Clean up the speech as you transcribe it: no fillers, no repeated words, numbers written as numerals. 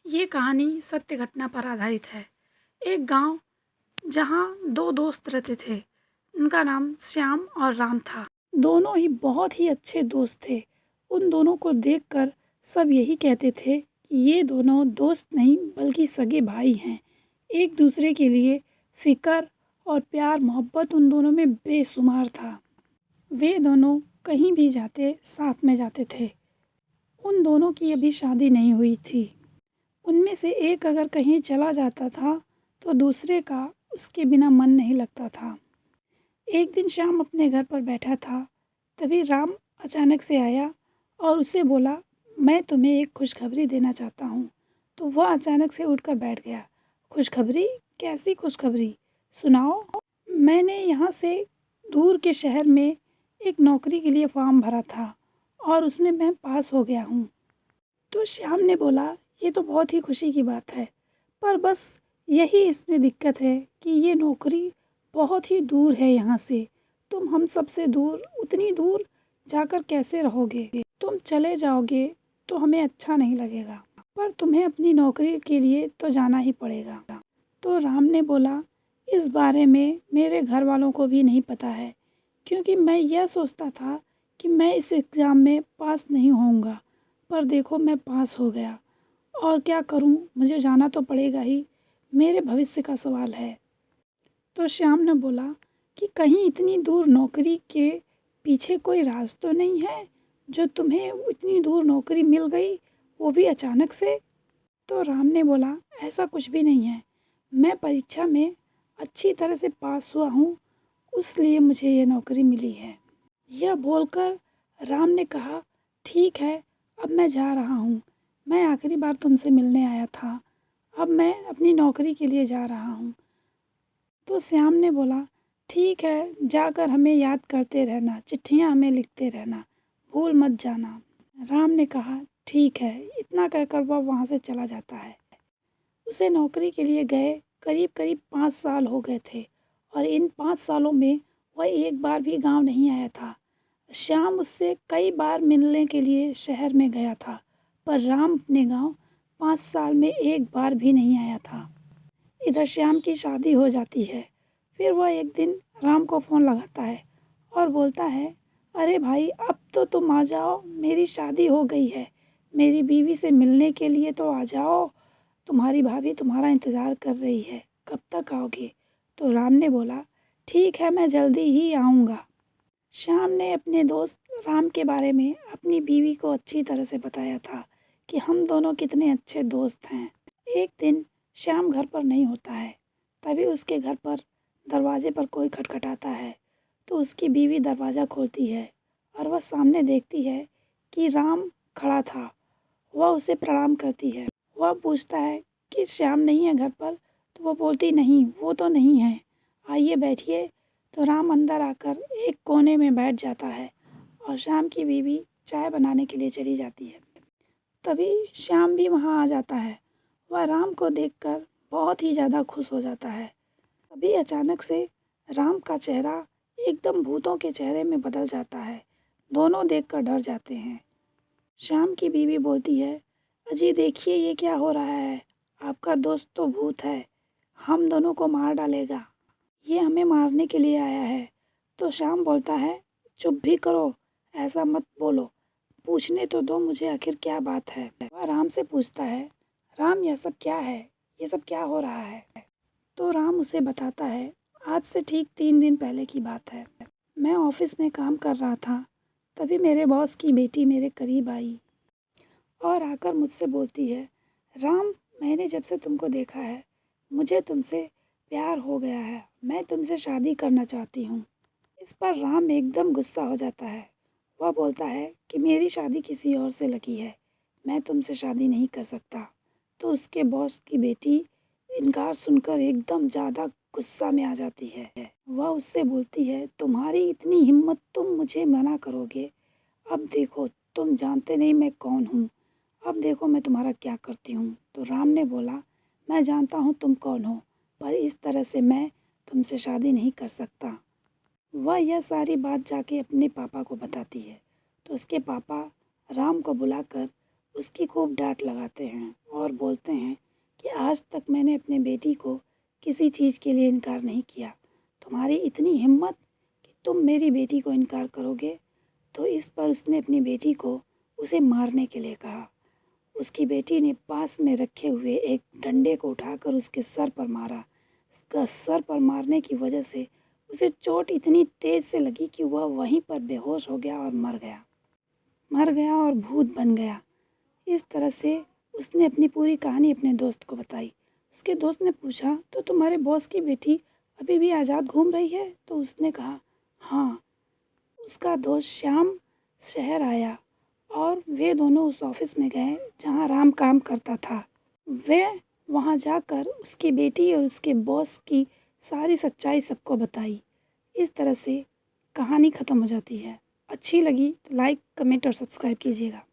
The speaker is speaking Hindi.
ये कहानी सत्य घटना पर आधारित है। एक गांव जहां दो दोस्त रहते थे। उनका नाम श्याम और राम था। दोनों ही बहुत ही अच्छे दोस्त थे। उन दोनों को देखकर सब यही कहते थे कि ये दोनों दोस्त नहीं बल्कि सगे भाई हैं। एक दूसरे के लिए फिक्र और प्यार मोहब्बत उन दोनों में बेशुमार था। वे दोनों कहीं भी जाते साथ में जाते थे। उन दोनों की अभी शादी नहीं हुई थी। उनमें से एक अगर कहीं चला जाता था तो दूसरे का उसके बिना मन नहीं लगता था। एक दिन श्याम अपने घर पर बैठा था, तभी राम अचानक से आया और उसे बोला, मैं तुम्हें एक खुशखबरी देना चाहता हूँ। तो वह अचानक से उठकर बैठ गया। खुशखबरी? कैसी खुशखबरी? सुनाओ। मैंने यहाँ से दूर के शहर में एक नौकरी के लिए फॉर्म भरा था और उसमें मैं पास हो गया हूँ। तो श्याम ने बोला, ये तो बहुत ही खुशी की बात है, पर बस यही इसमें दिक्कत है कि ये नौकरी बहुत ही दूर है यहाँ से। तुम हम सबसे दूर, उतनी दूर जाकर कैसे रहोगे? तुम चले जाओगे तो हमें अच्छा नहीं लगेगा, पर तुम्हें अपनी नौकरी के लिए तो जाना ही पड़ेगा। तो राम ने बोला, इस बारे में मेरे घर वालों को भी नहीं पता है, क्योंकि मैं यह सोचता था कि मैं इस एग्ज़ाम में पास नहीं होऊंगा, पर देखो मैं पास हो गया। और क्या करूं, मुझे जाना तो पड़ेगा ही, मेरे भविष्य का सवाल है। तो श्याम ने बोला कि कहीं इतनी दूर नौकरी के पीछे कोई राज तो नहीं है जो तुम्हें इतनी दूर नौकरी मिल गई, वो भी अचानक से? तो राम ने बोला, ऐसा कुछ भी नहीं है। मैं परीक्षा में अच्छी तरह से पास हुआ हूँ, इसलिए मुझे ये नौकरी मिली है। यह बोलकर राम ने कहा, ठीक है, अब मैं जा रहा हूँ। मैं आखिरी बार तुमसे मिलने आया था, अब मैं अपनी नौकरी के लिए जा रहा हूँ। तो श्याम ने बोला, ठीक है, जाकर हमें याद करते रहना, चिट्ठियाँ हमें लिखते रहना, भूल मत जाना। राम ने कहा, ठीक है। इतना कहकर वह वहाँ से चला जाता है। उसे नौकरी के लिए गए करीब करीब 5 साल हो गए थे और इन 5 सालों में वह एक बार भी गांव नहीं आया था। श्याम उससे कई बार मिलने के लिए शहर में गया था, पर राम अपने गांव 5 साल में एक बार भी नहीं आया था। इधर श्याम की शादी हो जाती है। फिर वह एक दिन राम को फ़ोन लगाता है और बोलता है, अरे भाई, अब तो तुम आ जाओ, मेरी शादी हो गई है, मेरी बीवी से मिलने के लिए तो आ जाओ, तुम्हारी भाभी तुम्हारा इंतज़ार कर रही है, कब तक आओगे? तो राम ने बोला, ठीक है, मैं जल्दी ही आऊँगा। श्याम ने अपने दोस्त राम के बारे में अपनी बीवी को अच्छी तरह से बताया था कि हम दोनों कितने अच्छे दोस्त हैं। एक दिन श्याम घर पर नहीं होता है, तभी उसके घर पर दरवाजे पर कोई खटखटाता है। तो उसकी बीवी दरवाज़ा खोलती है और वह सामने देखती है कि राम खड़ा था। वह उसे प्रणाम करती है। वह पूछता है कि श्याम नहीं है घर पर? तो वो बोलती, नहीं, वो तो नहीं है, आइए बैठिए। तो राम अंदर आकर एक कोने में बैठ जाता है और श्याम की बीवी चाय बनाने के लिए चली जाती है। तभी श्याम भी वहाँ आ जाता है। वह राम को देखकर बहुत ही ज़्यादा खुश हो जाता है। तभी अचानक से राम का चेहरा एकदम भूतों के चेहरे में बदल जाता है। दोनों देखकर डर जाते हैं। श्याम की बीवी बोलती है, अजी देखिए, ये क्या हो रहा है? आपका दोस्त तो भूत है, हम दोनों को मार डालेगा, ये हमें मारने के लिए आया है। तो श्याम बोलता है, चुप भी करो, ऐसा मत बोलो, पूछने तो दो मुझे आखिर क्या बात है। वह राम से पूछता है, राम यह सब क्या है, ये सब क्या हो रहा है? तो राम उसे बताता है, आज से ठीक 3 दिन पहले की बात है। मैं ऑफिस में काम कर रहा था, तभी मेरे बॉस की बेटी मेरे करीब आई और आकर मुझसे बोलती है, राम, मैंने जब से तुमको देखा है मुझे तुमसे प्यार हो गया है, मैं तुमसे शादी करना चाहती हूँ। इस पर राम एकदम गुस्सा हो जाता है। वह बोलता है कि मेरी शादी किसी और से लगी है, मैं तुमसे शादी नहीं कर सकता। तो उसके बॉस की बेटी इनकार सुनकर एकदम ज़्यादा गुस्सा में आ जाती है। वह उससे बोलती है, तुम्हारी इतनी हिम्मत, तुम मुझे मना करोगे? अब देखो, तुम जानते नहीं मैं कौन हूँ, अब देखो मैं तुम्हारा क्या करती हूँ। तो राम ने बोला, मैं जानता हूँ तुम कौन हो, पर इस तरह से मैं तुमसे शादी नहीं कर सकता। वह यह सारी बात जाके अपने पापा को बताती है। तो उसके पापा राम को बुलाकर उसकी खूब डांट लगाते हैं और बोलते हैं कि आज तक मैंने अपने बेटी को किसी चीज़ के लिए इनकार नहीं किया। तुम्हारी इतनी हिम्मत कि तुम मेरी बेटी को इनकार करोगे। तो इस पर उसने अपनी बेटी को उसे मारने के लिए कहा। उसकी बेटी ने पास में रखे हुए एक डंडे को उठाकर उसके सर पर मारा। उसका सर पर मारने की वजह से उसे चोट इतनी तेज़ से लगी कि वह वहीं पर बेहोश हो गया और मर गया और भूत बन गया। इस तरह से उसने अपनी पूरी कहानी अपने दोस्त को बताई। उसके दोस्त ने पूछा, तो तुम्हारे बॉस की बेटी अभी भी आज़ाद घूम रही है? तो उसने कहा, हाँ। उसका दोस्त श्याम शहर आया और वे दोनों उस ऑफिस में गए जहाँ राम काम करता था। वे वहाँ जाकर उसकी बेटी और उसके बॉस की सारी सच्चाई सबको बताई। इस तरह से कहानी ख़त्म हो जाती है। अच्छी लगी तो लाइक, कमेंट और सब्सक्राइब कीजिएगा।